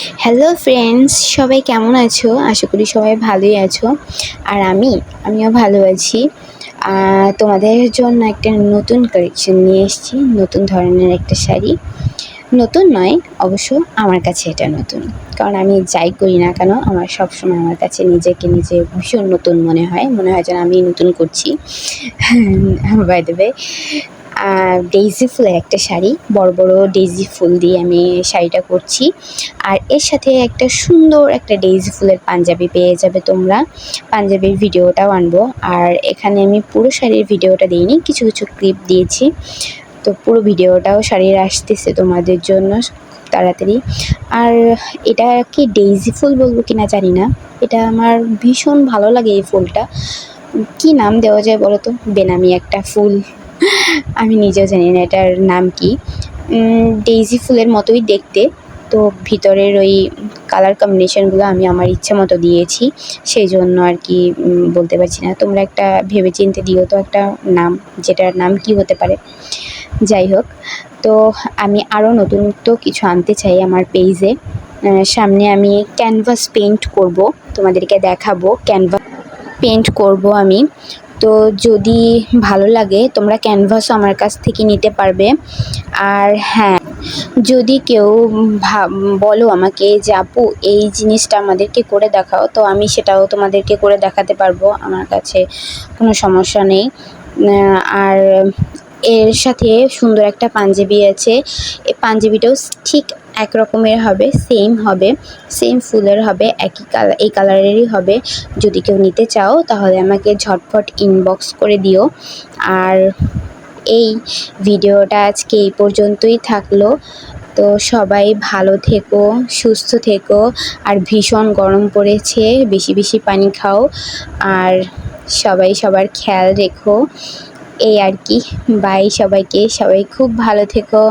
Hello friends, সবাই কেমন আছো? আশা করি সবাই ভালোই আছো। আর আমিও ভালো আছি। তোমাদের জন্য একটা নতুন কালেকশন নিয়ে এসেছি, নতুন ধরনের একটা শাড়ি। নতুন নয় অবশ্য, আমার কাছে এটা নতুন, কারণ আমি যাই করি না কেন আমার সবসময় আমার কাছে নিজেকে নিজে ভীষণ নতুন মনে হয় যেন আমি নতুন করছি। বাই দ্য ওয়ে, ডেইজি ফুলের একটা শাড়ি, বড় বড় ডেইজি ফুল দিয়ে আমি শাড়িটা করছি। আর এর সাথে একটা সুন্দর একটা ডেইজি ফুলের পাঞ্জাবি পেয়ে যাবে তোমরা। পাঞ্জাবির ভিডিওটাও আনবো। আর এখানে আমি পুরো শাড়ির ভিডিওটা দিইনি, কিছু কিছু ক্লিপ দিয়েছি। তো পুরো ভিডিওটাও শাড়ির আসতেছে তোমাদের জন্য খুব তাড়াতাড়ি। আর এটা কি ডেইজি ফুল বলবো কিনা জানি না, এটা আমার ভীষণ ভালো লাগে এই ফুলটা। কি নাম দেওয়া যায় বলো তো? বেনামি একটা ফুল, আমি নিজেও জানি না এটার নাম কি। ডেইজি ফুলের মতোই দেখতে, তো ভিতরের ওই কালার কম্বিনেশনগুলো আমি আমার ইচ্ছে মতো দিয়েছি, সেই জন্য আর কি বলতে পারছি না। তোমরা একটা ভেবে চিন্তে দিও তো একটা নাম, যেটার নাম কি হতে পারে। যাই হোক, তো আমি আরও নতুনত্ব কিছু আনতে চাই আমার পেজে। সামনে আমি ক্যানভাস পেইন্ট করব, তোমাদেরকে দেখাবো ক্যানভাস পেইন্ট করব আমি। তো যদি ভালো লাগে তোমরা ক্যানভাসও আমার কাছ থেকে নিতে পারবে। আর হ্যাঁ, যদি কেউ বলো আমাকে যে আপু এই জিনিসটা আমাদেরকে করে দেখাও, তো আমি সেটাও তোমাদেরকে করে দেখাতে পারবো, আমার কাছে কোনো সমস্যা নেই। আর এর সাথে সুন্দর একটা পাঞ্জাবি আছে, এই পাঞ্জাবিটাও ঠিক এক রকমের হবে, সেম ফুলের হবে, একই কালার, এই কালারেরই হবে। যদি কেউ নিতে চাও তাহলে আমাকে ঝটফট ইনবক্স করে দিও। আর এই ভিডিওটা আজকে এই পর্যন্তই থাকলো। তো সবাই ভালো থেকো, সুস্থ থেকো। আর ভীষণ গরম পড়েছে, বেশি বেশি পানি খাও। আর সবাই সবার খেয়াল রেখো, এই আর কি। বাই সবাইকে, সবাই খুব ভালো থেকো।